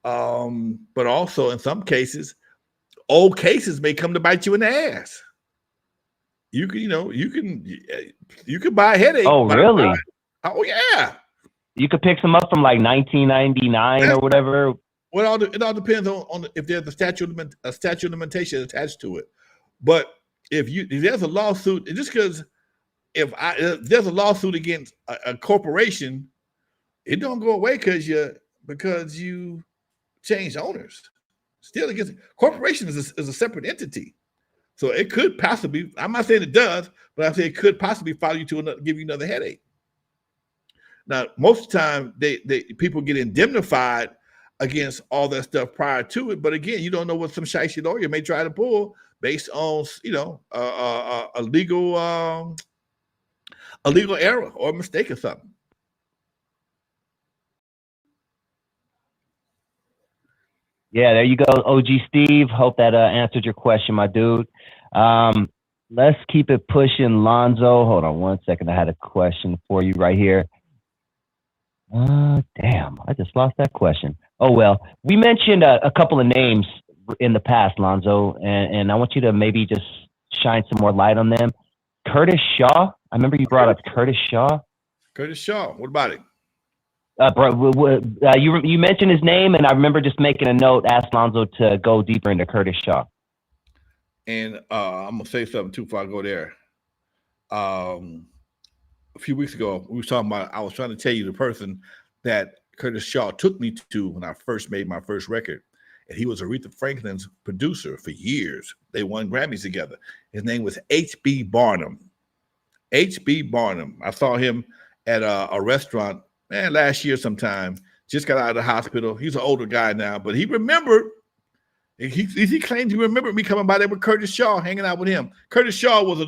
But also in some cases, old cases may come to bite you in the ass. You can buy a headache. Oh, really? Oh, yeah. You could pick some up from like 1999 or whatever. Well, it all depends on if there's a statute of limitation attached to it. But if there's a lawsuit, just because if there's a lawsuit against a corporation, it don't go away because you change owners. Still, against corporation is a separate entity, so it could possibly. I'm not saying it does, but I say it could possibly follow you to give you another headache. Now, most of the time, they people get indemnified against all that stuff prior to it, but again, you don't know what some shysty lawyer may try to pull based on a legal error or a mistake or something. Yeah, there you go, OG Steve. Hope that answered your question, my dude. Let's keep it pushing, Lonzo. Hold on one second. I had a question for you right here. Damn, I just lost that question. Oh, well, we mentioned a couple of names in the past, Lonzo, and I want you to maybe just shine some more light on them. Curtis Shaw. I remember you brought up Curtis Shaw. Curtis Shaw. What about it? You mentioned his name, and I remember just making a note, asked Lonzo to go deeper into Curtis Shaw. And I'm gonna say something too before I go there. A few weeks ago, we were talking about. I was trying to tell you the person that Curtis Shaw took me to when I first made my first record, and he was Aretha Franklin's producer for years. They won Grammys together. His name was H.B. Barnum. H.B. Barnum. I saw him at a restaurant. Man, last year sometime, just got out of the hospital. He's an older guy now, but he remembered. He claimed he remembered me coming by there with Curtis Shaw, hanging out with him. Curtis Shaw was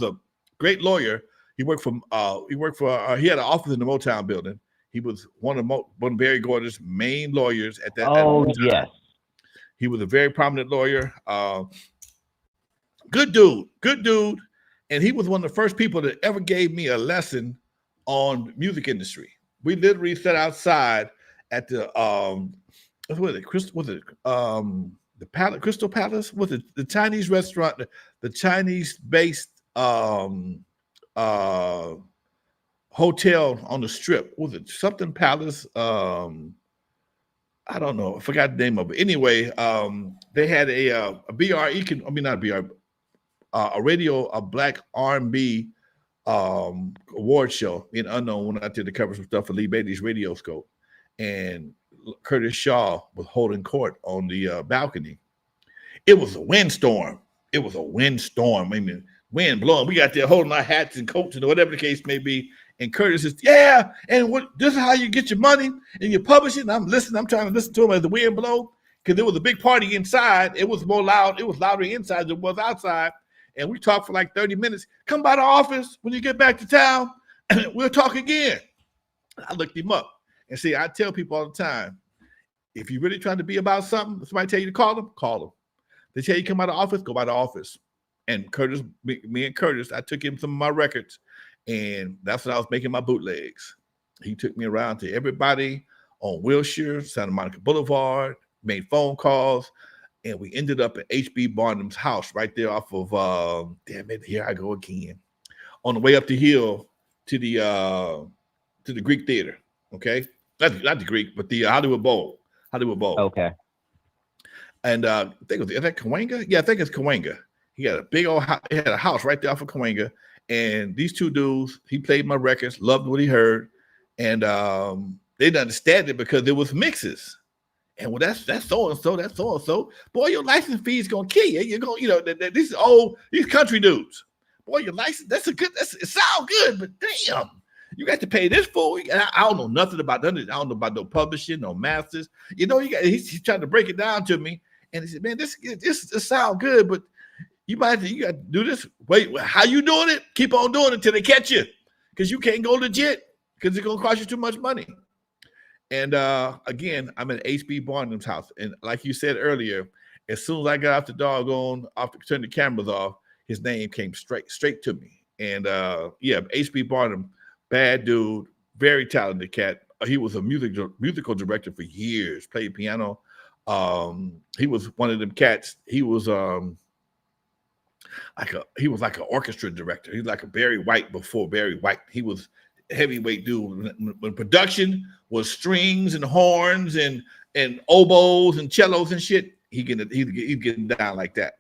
a great lawyer. He worked for. He had an office in the Motown building. He was one of Barry Gordy's main lawyers at that. Oh, yes. He was a very prominent lawyer. Good dude, and he was one of the first people that ever gave me a lesson on music industry. We literally sat outside at the the Palace, Crystal Palace? Was it the Chinese restaurant, the Chinese based hotel on the Strip? Was it something Palace? I don't know. I forgot the name of it. Anyway, they had a black R&B award show in Unknown when I did the cover some stuff for Lee Bailey's Radio Scope, and Curtis Shaw was holding court on the balcony. It was a windstorm. I mean, wind blowing. We got there holding our hats and coats and whatever the case may be, And Curtis is, yeah, and this is how you get your money, and you publish it. And I'm listening. I'm trying to listen to him as the wind blow, because there was a big party inside. It was more loud. It was louder inside than it was outside. And we talked for like 30 minutes. Come by the office when you get back to town, and we'll talk again. I looked him up. And see, I tell people all the time, if you're really trying to be about something, somebody tell you to call them, call them. They tell you come by the office, go by the office. And Curtis, me and Curtis, I took him some of my records, and that's when I was making my bootlegs. He took me around to everybody on Wilshire, Santa Monica Boulevard, made phone calls, and we ended up at H.B. Barnum's house right there off of, damn it, here I go again, on the way up the hill to the Greek Theater, okay? Not the Greek, but the Hollywood Bowl. Okay. And I think is that Cahuenga? Yeah, I think it's Cahuenga. He had a big old he had a house right there off of Cahuenga. And these two dudes, he played my records, loved what he heard. And they didn't understand it because there was mixes. And well, that's so-and-so, that's so-and-so. Boy, your license fee is gonna kill you. You're gonna, you know, these country dudes. Boy, your license, it sounds good, but damn, you got to pay this fool. I don't know nothing about that. I don't know about no publishing, no masters. You know, he's trying to break it down to me. And he said, man, this sounds good, but you got to do this. Wait, how you doing it? Keep on doing it until they catch you, because you can't go legit, because it's gonna cost you too much money. And again, I'm at H.B. Barnum's house, and like you said earlier, as soon as I got turn the cameras off, his name came straight to me. And yeah, H.B. Barnum, bad dude, very talented cat. He was a musical director for years, played piano. He was one of them cats. He was like an orchestra director. He was like a Barry White before Barry White. He was a heavyweight dude. When production was strings and horns and oboes and cellos and shit, he's getting down like that.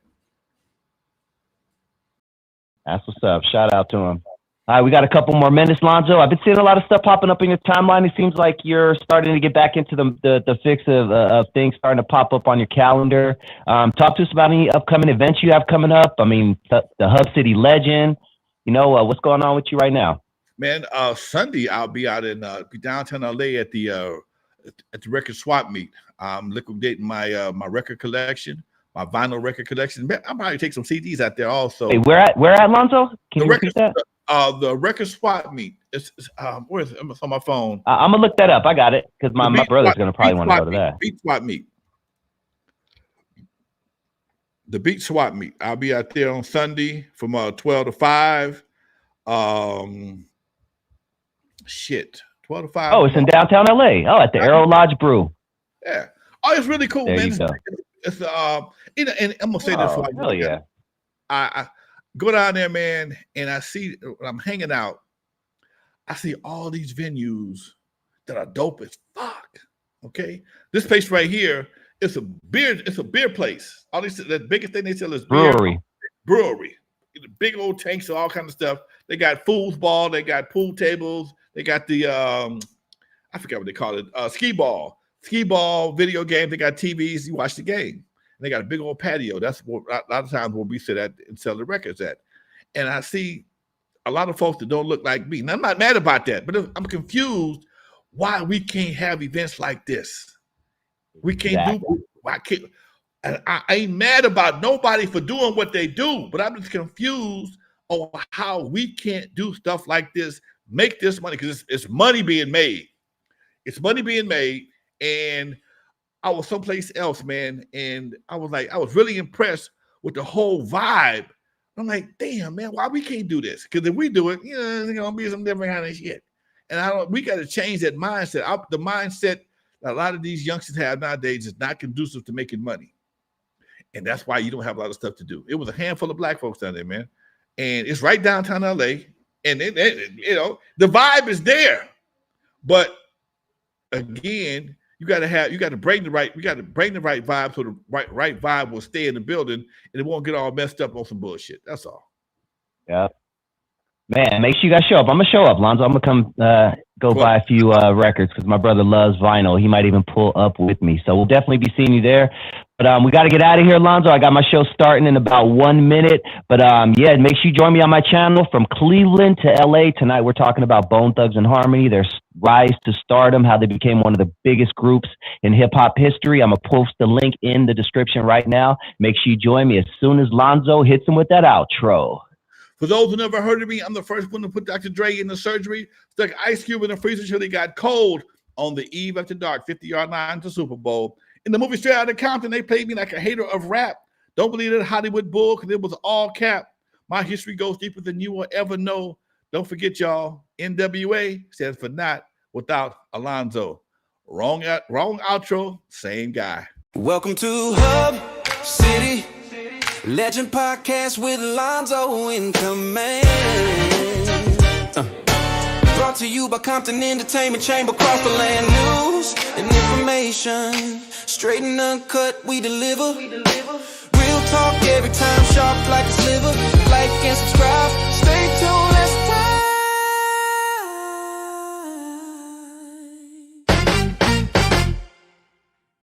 That's what's up. Shout out to him. All right, we got a couple more minutes, Lonzo. I've been seeing a lot of stuff popping up in your timeline. It seems like you're starting to get back into the fix of things starting to pop up on your calendar. Talk to us about any upcoming events you have coming up. I mean, the Hub City Legend. You know, what's going on with you right now? Man, Sunday I'll be out in downtown LA at the record swap meet. I'm liquidating my record collection, my vinyl record collection. I'll probably take some CDs out there also. Hey, where at Lonzo? Can you repeat that? The record swap meet. It's where is it? It's on my phone. I'm gonna look that up. I got it, because my brother's gonna probably want to go to that. Beat swap meet. The beat swap meet. I'll be out there on Sunday from 12 to 5. 12 to 5. Oh, it's in downtown LA. Oh, at the Aero Lodge Brew. Yeah. Oh, it's really cool, there man. You go. It's and I'm gonna say this for hell yeah. I go down there, man, and I see when I'm hanging out, I see all these venues that are dope as fuck. Okay, this place right here, it's a beer place. All these, the biggest thing they sell is brewery. The big old tanks and all kind of stuff. They got foosball, they got pool tables, they got the I forgot what they call it, skee ball video games. They got TVs. You watch the game. And they got a big old patio. That's what a lot of times where we sit at and sell the records at. And I see a lot of folks that don't look like me. And I'm not mad about that, but I'm confused why we can't have events like this. We can't do. Why can't? And I ain't mad about nobody for doing what they do, but I'm just confused on how we can't do stuff like this, make this money, because it's money being made. It's money being made. And I was someplace else, man, and I was really impressed with the whole vibe. I'm like, damn, man, why we can't do this? Because if we do it, you know, it's gonna be some different kind of shit. And we got to change that mindset. The mindset that a lot of these youngsters have nowadays is not conducive to making money, and that's why you don't have a lot of stuff to do. It was a handful of black folks down there, man, and it's right downtown LA, and you know the vibe is there, but again. You got to bring the right vibe, so the right vibe will stay in the building and it won't get all messed up on some bullshit. That's all. Yeah. Man, make sure you guys show up. I'm gonna show up, Lonzo. I'm gonna come go buy a few records, because my brother loves vinyl. He might even pull up with me. So we'll definitely be seeing you there. But we got to get out of here, Lonzo. I got my show starting in about 1 minute. But yeah, make sure you join me on my channel from Cleveland to LA. Tonight we're talking about Bone Thugs and Harmony, their rise to stardom, how they became one of the biggest groups in hip hop history. I'm going to post the link in the description right now. Make sure you join me as soon as Lonzo hits him with that outro. For those who never heard of me, I'm the first one to put Dr. Dre in the surgery, stuck Ice Cube in the freezer till he got cold on the eve after dark, 50-yard line to Super Bowl. In the movie Straight Outta Compton, they played me like a hater of rap. Don't believe that Hollywood bull, because it was all cap. My history goes deeper than you will ever know. Don't forget, y'all, N.W.A. stands for Not Without Alonzo. Wrong outro, same guy. Welcome to Hub City, Legend Podcast with Alonzo in command. Brought to you by Compton Entertainment Chamber, across the land. News and information, straight and uncut, we deliver. Real talk every time, sharp like a sliver. Like and subscribe.